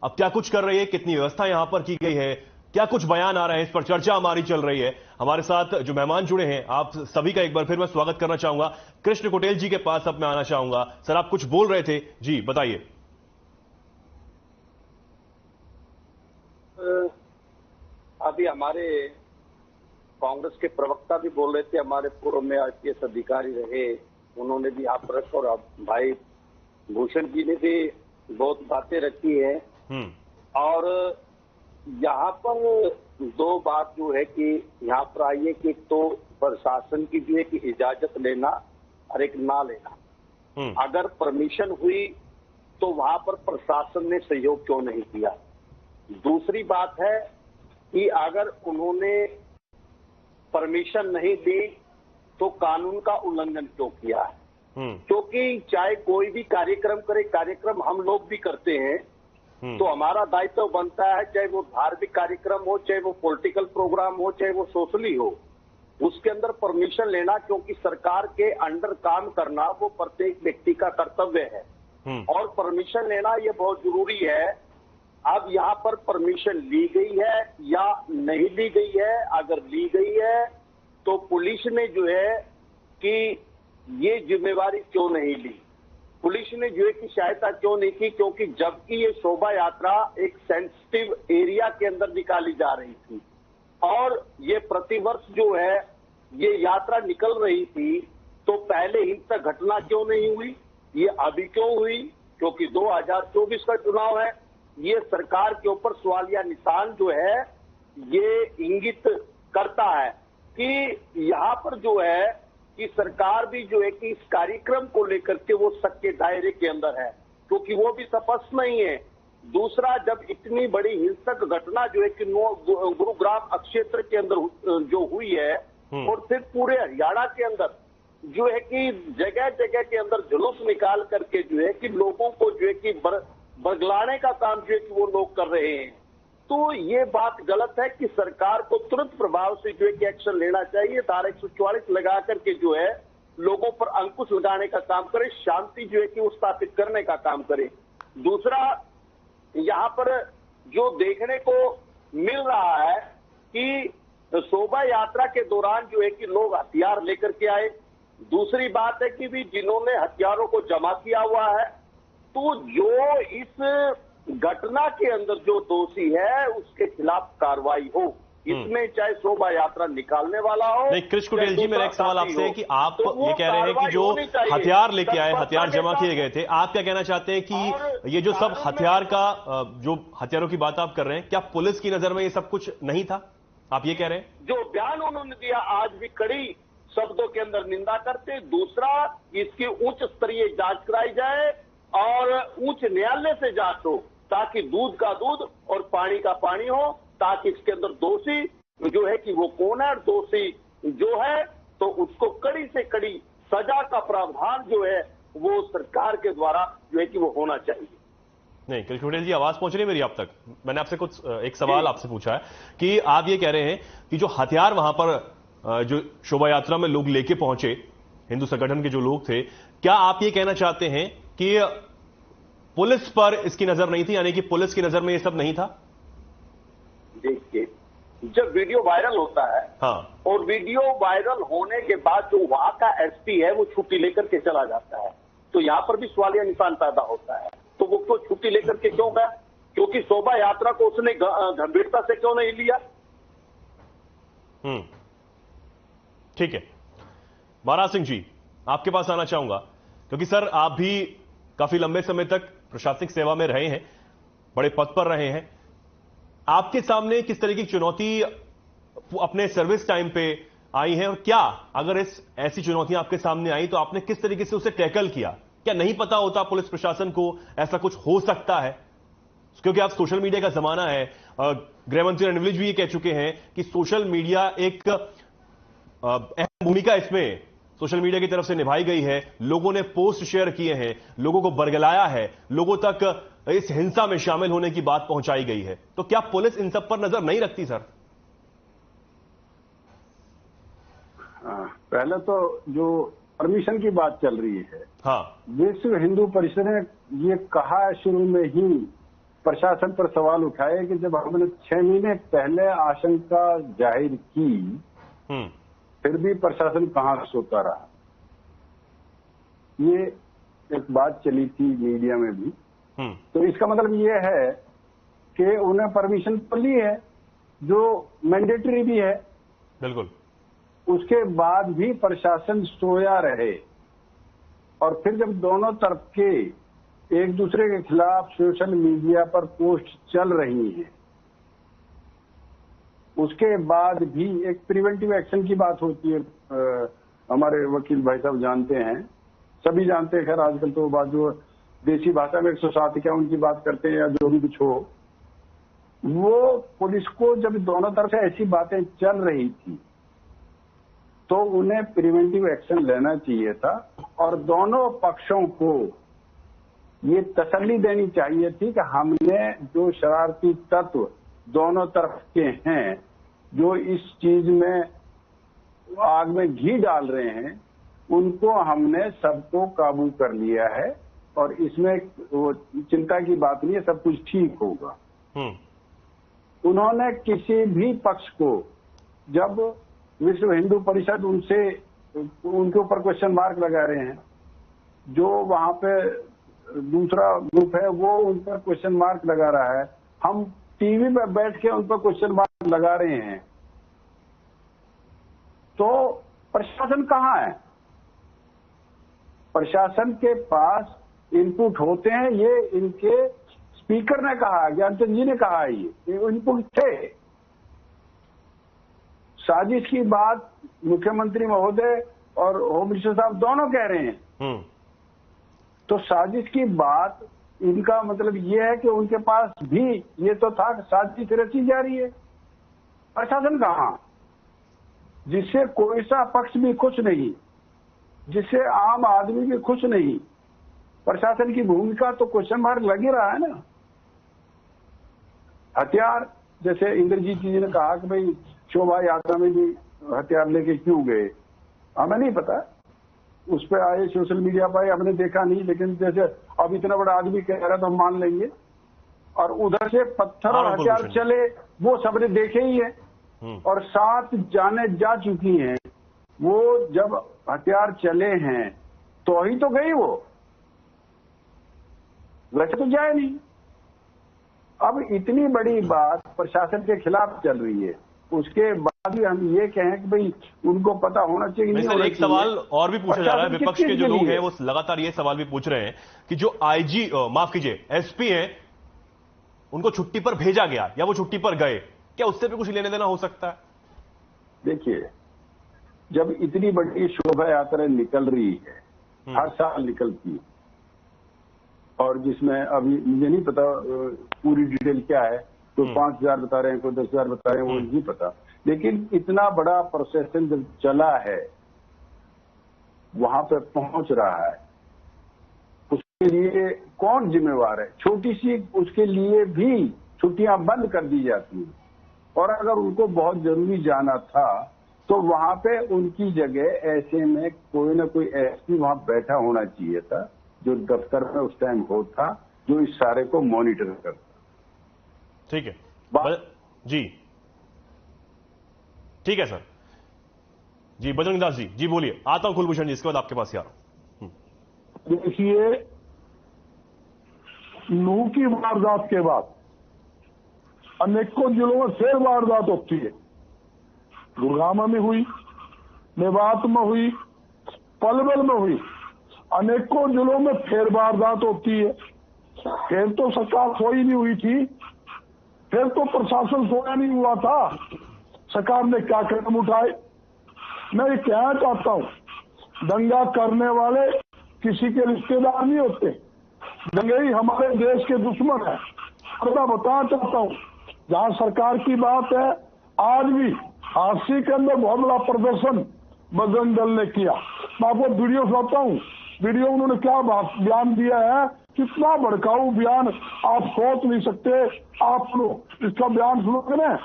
अब क्या कुछ कर रही है, कितनी व्यवस्था यहां पर की गई है, क्या कुछ बयान आ रहे हैं, इस पर चर्चा हमारी चल रही है। हमारे साथ जो मेहमान जुड़े हैं आप सभी का एक बार फिर मैं स्वागत करना चाहूंगा। कृष्ण कुटेल जी के पास अब मैं आना चाहूंगा। सर, आप कुछ बोल रहे थे जी, बताइए। अभी हमारे कांग्रेस के प्रवक्ता भी बोल रहे थे, हमारे पूर्व में आईपीएस अधिकारी रहे, उन्होंने भी आप रख और भाई भूषण जी ने भी बहुत बातें रखी है। और यहाँ पर दो बात जो है कि यहाँ पर आई है कि तो प्रशासन की जो है कि इजाजत लेना और एक ना लेना। अगर परमिशन हुई तो वहां पर प्रशासन ने सहयोग क्यों नहीं किया। दूसरी बात है कि अगर उन्होंने परमिशन नहीं दी तो कानून का उल्लंघन क्यों किया है। क्योंकि चाहे कोई भी कार्यक्रम करे, कार्यक्रम हम लोग भी करते हैं, तो हमारा दायित्व बनता है, चाहे वो धार्मिक कार्यक्रम हो, चाहे वो पॉलिटिकल प्रोग्राम हो, चाहे वो सोशली हो, उसके अंदर परमिशन लेना, क्योंकि सरकार के अंडर काम करना वो प्रत्येक व्यक्ति का कर्तव्य है और परमिशन लेना ये बहुत जरूरी है। अब यहाँ पर परमिशन ली गई है या नहीं ली गई है। अगर ली गई है तो पुलिस ने जो है कि ये जिम्मेवारी क्यों नहीं ली, पुलिस ने जो है कि सहायता क्यों नहीं की, क्योंकि जबकि ये शोभा यात्रा एक सेंसिटिव एरिया के अंदर निकाली जा रही थी और ये प्रतिवर्ष जो है ये यात्रा निकल रही थी, तो पहले हिंसक घटना क्यों नहीं हुई, ये अभी क्यों हुई, क्योंकि 2024 का चुनाव है। ये सरकार के ऊपर सवालिया निशान जो है ये इंगित करता है कि यहाँ पर जो है कि सरकार भी जो है कि इस कार्यक्रम को लेकर के वो सबके दायरे के अंदर है, क्योंकि वो भी स्पष्ट नहीं है। दूसरा, जब इतनी बड़ी हिंसक घटना जो है कि गुरुग्राम क्षेत्र के अंदर जो हुई है और फिर पूरे हरियाणा के अंदर जो है कि जगह जगह के अंदर जुलूस निकाल करके जो है कि लोगों को जो है कि बरगलाने का काम जो है कि वो लोग कर रहे हैं, तो ये बात गलत है कि सरकार को तुरंत प्रभाव से जो है कि एक्शन लेना चाहिए। धारा 144 लगा करके जो है लोगों पर अंकुश लगाने का काम करे, शांति जो है कि वो स्थापित करने का काम करे। दूसरा, यहाँ पर जो देखने को मिल रहा है कि शोभा यात्रा के दौरान जो है कि लोग हथियार लेकर के आए। दूसरी बात है कि भी जिन्होंने हथियारों को जमा किया हुआ है, तो जो इस घटना के अंदर जो दोषी है उसके खिलाफ कार्रवाई हो। इसमें चाहे शोभा यात्रा निकालने वाला हो। नहीं, कृष्ण कुटेल जी, मेरा एक सवाल आपसे है कि आप ये कह रहे हैं कि जो हथियार लेके आए, हथियार जमा किए गए थे, आप क्या कहना चाहते हैं कि ये जो सब हथियार का जो हथियारों की बात आप कर रहे हैं, क्या पुलिस की नजर में ये सब कुछ नहीं था? आप ये कह रहे हैं? जो बयान उन्होंने दिया आज भी कड़ी शब्दों के अंदर निंदा करते। दूसरा, इसकी उच्च स्तरीय जांच कराई जाए और उच्च न्यायालय से जांच हो, ताकि दूध का दूध और पानी का पानी हो, ताकि इसके अंदर दोषी जो है कि वो कौन है, दोषी जो है तो उसको कड़ी से कड़ी सजा का प्रावधान जो है वो सरकार के द्वारा जो है कि वो होना चाहिए। नहीं, कृष्ण कुटेल जी, आवाज पहुंच रही है मेरी आप तक? मैंने आपसे कुछ एक सवाल आपसे पूछा है कि आप ये कह रहे हैं कि जो हथियार वहां पर जो शोभा यात्रा में लोग लेके पहुंचे, हिंदू संगठन के जो लोग थे, क्या आप ये कहना चाहते हैं कि पुलिस पर इसकी नजर नहीं थी, यानी कि पुलिस की नजर में ये सब नहीं था? देखिए, जब वीडियो वायरल होता है, हाँ, और वीडियो वायरल होने के बाद जो वहां का एसपी है वो छुट्टी लेकर के चला जाता है, तो यहां पर भी सवालिया निशान पैदा होता है। तो वो क्यों छुट्टी लेकर के क्यों गया? क्योंकि शोभा यात्रा को उसने गंभीरता से क्यों नहीं लिया? ठीक है, महाराज सिंह जी, आपके पास आना चाहूंगा, क्योंकि सर आप भी काफी लंबे समय तक प्रशासनिक सेवा में रहे हैं, बड़े पद पर रहे हैं। आपके सामने किस तरह की चुनौती अपने सर्विस टाइम पे आई है, और क्या अगर ऐसी चुनौतियां आपके सामने आई तो आपने किस तरीके से उसे टैकल किया? क्या नहीं पता होता पुलिस प्रशासन को ऐसा कुछ हो सकता है? क्योंकि आप सोशल मीडिया का जमाना है, गृह मंत्री अनिल विज भी ये कह चुके हैं कि सोशल मीडिया एक अहम भूमिका इसमें सोशल मीडिया की तरफ से निभाई गई है। लोगों ने पोस्ट शेयर किए हैं, लोगों को बरगलाया है, लोगों तक इस हिंसा में शामिल होने की बात पहुंचाई गई है। तो क्या पुलिस इन सब पर नजर नहीं रखती सर? पहले तो जो परमिशन की बात चल रही है, हाँ, विश्व हिंदू परिषद ने ये कहा है शुरू में ही, प्रशासन पर सवाल उठाए कि जब हमने 6 महीने पहले आशंका जाहिर की, फिर भी प्रशासन कहां सोता रहा। ये एक बात चली थी मीडिया में भी। तो इसका मतलब ये है कि उन्हें परमिशन तो ली है, जो मैंडेटरी भी है, बिल्कुल, उसके बाद भी प्रशासन सोया रहे। और फिर जब दोनों तरफ के एक दूसरे के खिलाफ सोशल मीडिया पर पोस्ट चल रही है, उसके बाद भी एक प्रिवेंटिव एक्शन की बात होती है। हमारे वकील भाई साहब जानते हैं, सभी जानते हैं, खैर आजकल तो बात जो देसी भाषा में 107 की बात करते हैं या जो भी कुछ हो, वो पुलिस को जब दोनों तरफ से ऐसी बातें चल रही थी तो उन्हें प्रिवेंटिव एक्शन लेना चाहिए था और दोनों पक्षों को ये तसल्ली देनी चाहिए थी कि हमने जो शरारती तत्व दोनों तरफ के हैं, जो इस चीज में आग में घी डाल रहे हैं, उनको हमने सबको काबू कर लिया है और इसमें वो चिंता की बात नहीं है, सब कुछ ठीक होगा। उन्होंने किसी भी पक्ष को, जब विश्व हिंदू परिषद उनके ऊपर क्वेश्चन मार्क लगा रहे हैं, जो वहां पे दूसरा ग्रुप है वो उन पर क्वेश्चन मार्क लगा रहा है, हम टीवी पे बैठ के उन पर क्वेश्चन मार्क लगा रहे हैं, तो प्रशासन कहाँ है? प्रशासन के पास इनपुट होते हैं, ये इनके स्पीकर ने कहा, ज्ञानचंद जी ने कहा, ये इनपुट थे। साजिश की बात मुख्यमंत्री महोदय और होम मिनिस्टर साहब दोनों कह रहे हैं। तो साजिश की बात, इनका मतलब ये है कि उनके पास भी ये तो था कि साजिश रची जा रही है। प्रशासन कहाँ? जिससे कोई सा पक्ष भी खुश नहीं, जिससे आम आदमी भी खुश नहीं, प्रशासन की भूमिका तो क्वेश्चन मार्क लग ही रहा है ना। हथियार जैसे इंद्रजीत जी ने कहा कि भाई शोभा यात्रा में भी हथियार लेके क्यों गए, हमें नहीं पता। उस पर आए सोशल मीडिया पर हमने देखा नहीं, लेकिन जैसे अब इतना बड़ा आदमी कह रहा तो हम मान लेंगे। और उधर से पत्थर और हथियार चले वो सबने देखे ही है, और 7 जाने जा चुकी हैं। वो जब हथियार चले हैं तो ही तो गई, वो वैसे तो जाए नहीं। अब इतनी बड़ी बात प्रशासन के खिलाफ चल रही है, उसके बाद भी हम ये कहें कि भाई उनको पता होना चाहिए नहीं होना एक चाहिए। सवाल और भी पूछा जा रहा है, विपक्ष के जो लोग हैं वो लगातार ये सवाल भी पूछ रहे हैं कि जो आईजी माफ कीजिए एसपी हैं उनको छुट्टी पर भेजा गया या वो छुट्टी पर गए, क्या उससे भी कुछ लेने देना हो सकता है? देखिए, जब इतनी बड़ी शोभा यात्रा निकल रही है, हर साल निकलती है, और जिसमें अभी मुझे नहीं पता पूरी डिटेल क्या है, तो 5,000 बता रहे हैं, कोई 10,000 बता रहे हैं, वो नहीं पता। लेकिन इतना बड़ा प्रोसेशन जब चला है, वहां पे पहुंच रहा है, उसके लिए कौन जिम्मेवार है? छोटी सी उसके लिए भी छुट्टियां बंद कर दी जाती हैं, और अगर उनको बहुत जरूरी जाना था तो वहां पे उनकी जगह ऐसे में कोई ना कोई एसपी वहां बैठा होना चाहिए था, जो दफ्तर में उस टाइम हो था, जो इस सारे को मॉनिटर करता। ठीक है जी, ठीक है सर जी। बजरंग दास जी बोलिए, आता हूं कुलभूषण जी, इसके बाद आपके पास ही आ रहा हूं। देखिए, नूह की वारदात के बाद अनेकों जिलों में फिर वारदात होती है। गुड़गांव में हुई, मेवात में हुई, पलवल में हुई, अनेकों जिलों में फिर वारदात होती है। फिर तो सरकार सोई नहीं हुई थी, फिर तो प्रशासन सोया नहीं हुआ था। सरकार ने क्या कदम उठाए? मैं ये कहना चाहता हूं, दंगा करने वाले किसी के रिश्तेदार नहीं होते, दंगई हमारे देश के दुश्मन है। और मैं बताना चाहता हूं, जहां सरकार की बात है, आज भी आरसी के अंदर बहुत बड़ा प्रदर्शन बजरंग दल ने किया। मैं आपको वीडियो सुनाता हूं, वीडियो उन्होंने क्या बयान दिया है, कितना भड़काऊ बयान, आप सोच नहीं सकते। आप सुनो, इसका बयान सुनोगे ना,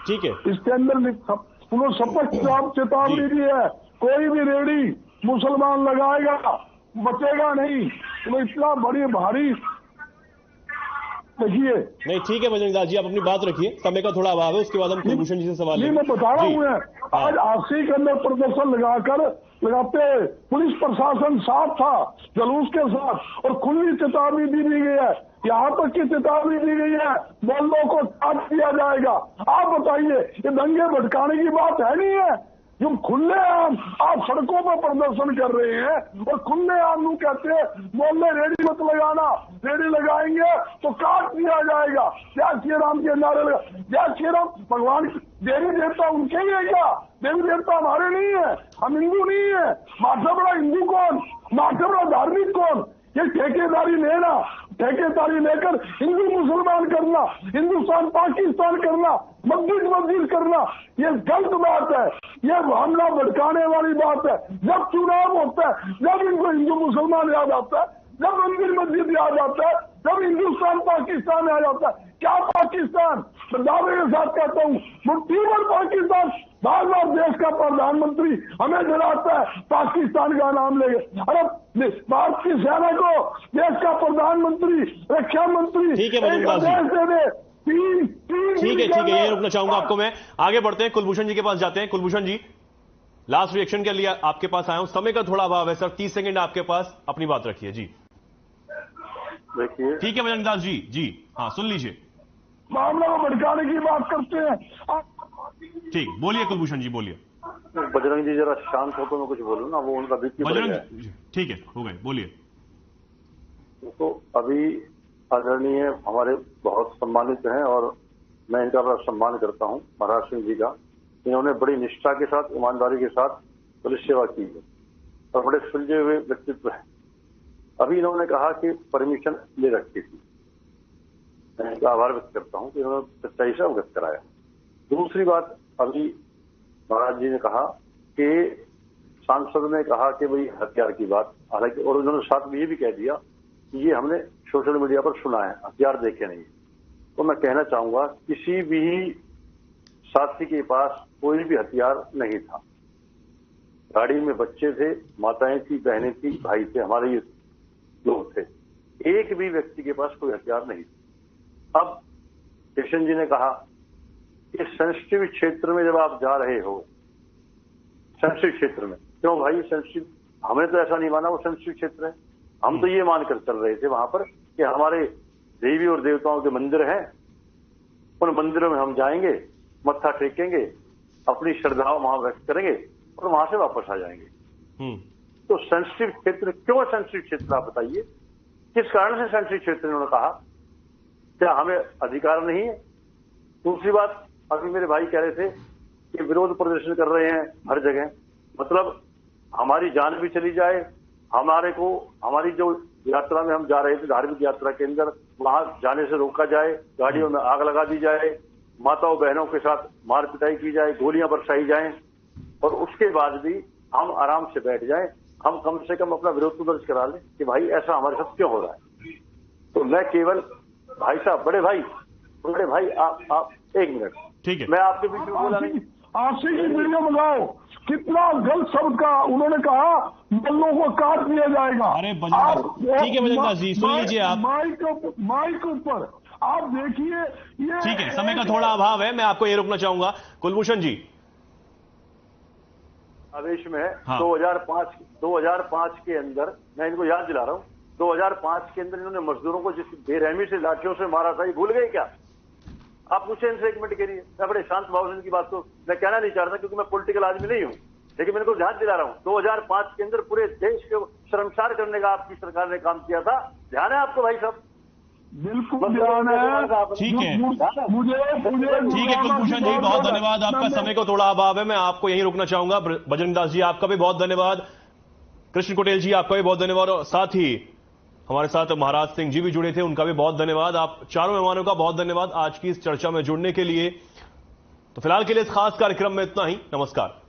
ठीक है, इसके अंदर सुनो, स्पष्ट चेतावनी दी है, कोई भी रेडी मुसलमान लगाएगा बचेगा नहीं। तो इतना बड़ी भारी, देखिए नहीं, ठीक है बजरंग दास जी, आप अपनी बात रखिए, समय का थोड़ा अभाव है, उसके बाद हम कुलभूषण जी से सवाल नहीं, मैं बता रहा हूँ, आज आरसी के अंदर प्रदर्शन लगाते पुलिस प्रशासन साथ था जुलूस के साथ, और खुली चेतावनी दी गई है, यहाँ तक की चेतावनी दी गई है मोहल्लों को काट दिया जाएगा। आप बताइए, ये दंगे भटकाने की बात है नहीं है? जो खुले आम आप सड़कों पर प्रदर्शन कर रहे हैं और खुले आम लोग कहते हैं मोहल्ले रेडी मत लगाना, रेडी लगाएंगे तो काट दिया जाएगा। जय श्री राम के नारे लगा, जय श्री राम। भगवान देवी देवता उनके ही है क्या? देवी देवता हमारे नहीं है, हम हिंदू नहीं है। माथा बड़ा हिंदू कौन, माथा बड़ा धार्मिक कौन? ये ठेकेदारी लेना, ठेकेदारी लेकर हिंदू मुसलमान करना, हिंदुस्तान पाकिस्तान करना, मस्जिद करना, ये गलत बात है, ये हमला भड़काने वाली बात है। जब चुनाव होता है, जब इनको हिंदू मुसलमान याद आता है, जब मंदिर मस्जिद याद आता है, जब हिंदुस्तान पाकिस्तान आ जाता है। क्या पाकिस्तान? मैं दावे के साथ कहता हूँ, मुट्ठी भर पाकिस्तान। बार बार देश का प्रधानमंत्री हमें डराता है, पाकिस्तान का नाम लेके। अरे भारत की सेना को देश का प्रधानमंत्री, रक्षा मंत्री ठीक है, यही रुकना चाहूंगा आपको मैं। आगे बढ़ते हैं, कुलभूषण जी के पास जाते हैं। कुलभूषण जी, लास्ट रिएक्शन के लिए आपके पास आया हूं, समय का थोड़ा अभाव है सर, 30 सेकंड आपके पास, अपनी बात रखिए जी। देखिए, ठीक है बजरंग दास जी, हाँ सुन लीजिए। मामला को भड़काने की बात करते हैं, ठीक, बोलिए कुलभूषण जी, बोलिए। बजरंग जी जरा शांत हो तो मैं कुछ बोलूं ना, वो उनका बीपी बढ़ गया है। ठीक है, हो गए, बोलिए। तो अभी आदरणीय हमारे बहुत सम्मानित हैं और मैं इनका बड़ा सम्मान करता हूं, महाराज सिंह जी का। इन्होंने बड़ी निष्ठा के साथ, ईमानदारी के साथ पुलिस सेवा की है और बड़े सुलझे हुए व्यक्तित्व हैं। अभी इन्होंने कहा कि परमिशन ले रखी थी, मैं इनका आभार व्यक्त करता हूं कि इन्होंने सच्चाई से अवगत कराया। दूसरी बात, अभी महाराज जी ने कहा कि सांसद ने कहा कि भाई हथियार की बात, हालांकि और उन्होंने साथ में ये भी कह दिया ये हमने सोशल मीडिया पर सुना है, हथियार देखे नहीं। तो मैं कहना चाहूंगा किसी भी साथी के पास कोई भी हथियार नहीं था। गाड़ी में बच्चे थे, माताएं थी, बहनें थी, भाई थे, हमारे ये लोग थे। एक भी व्यक्ति के पास कोई हथियार नहीं था। अब किशन जी ने कहा कि सेंसिटिव क्षेत्र में जब आप जा रहे हो, सेंसिटिव क्षेत्र में क्यों भाई सेंसिटिव, हमने तो ऐसा नहीं माना वो सेंसिटिव क्षेत्र है। हम तो ये मानकर चल रहे थे वहां पर कि हमारे देवी और देवताओं के मंदिर हैं, उन मंदिरों में हम जाएंगे, मत्था टेकेंगे, अपनी श्रद्धाओं वहां व्यक्त करेंगे और वहां से वापस आ जाएंगे। तो सेंसिटिव क्षेत्र क्यों सेंसिटिव क्षेत्र, आप बताइए किस कारण से सेंसिटिव क्षेत्र इन्होंने कहा? क्या हमें अधिकार नहीं है? दूसरी बात, अभी मेरे भाई कह रहे थे कि विरोध प्रदर्शन कर रहे हैं हर जगह, मतलब हमारी जान भी चली जाए, हमारी जो यात्रा में हम जा रहे थे धार्मिक यात्रा के अंदर, वहां जाने से रोका जाए, गाड़ियों में आग लगा दी जाए, माताओं बहनों के साथ मार पिटाई की जाए, गोलियां बरसाई जाएं, और उसके बाद भी हम आराम से बैठ जाएं, हम कम से कम अपना विरोध तो दर्ज करा लें कि भाई ऐसा हमारे साथ क्यों हो रहा है। तो मैं केवल भाई साहब, बड़े भाई आप एक मिनट, ठीक है, मैं आपके बीच में बोला नहीं। आशिक की वीडियो बनाओ, कितना गलत शब्द का उन्होंने कहा, बल्लों को काट दिया जाएगा। अरे ठीक है बजरंग दास जी, सुन लीजिए आप माइक ऊपर आप देखिए ये। ठीक है, समय का थोड़ा अभाव है, मैं आपको ये रोकना चाहूंगा। कुलभूषण जी, आदेश में है 2005 के अंदर, मैं इनको याद दिला रहा हूं, 2005 के अंदर इन्होंने मजदूरों को जिस बेरहमी से लाठियों से मारा था, ये भूल गए क्या? आप पूछे इनसे एक मिनट के लिए। मैं बड़े शांत भाव से इनकी बात को मैं कहना नहीं चाहता क्योंकि मैं पॉलिटिकल आदमी नहीं हूं, लेकिन मैं इनको ध्यान दिला रहा हूं। 2005 के अंदर पूरे देश को शर्मसार करने का आपकी सरकार ने काम किया था, ध्यान है आपको भाई साहब? बिल्कुल ध्यान है। ठीक है, मुझे ठीक है कुलभूषण जी, बहुत धन्यवाद। आपका समय को थोड़ा अभाव है, मैं आपको यहीं रोकना चाहूंगा। बजरंग दास जी आपका भी बहुत धन्यवाद, कृष्ण कुटेल जी आपका भी बहुत धन्यवाद, और साथ ही हमारे साथ महाराज सिंह जी भी जुड़े थे, उनका भी बहुत धन्यवाद। आप चारों मेहमानों का बहुत धन्यवाद आज की इस चर्चा में जुड़ने के लिए। तो फिलहाल के लिए इस खास कार्यक्रम में इतना ही, नमस्कार।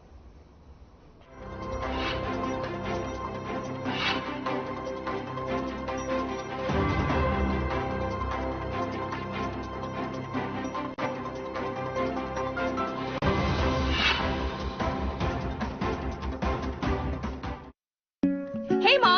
Hey Mom,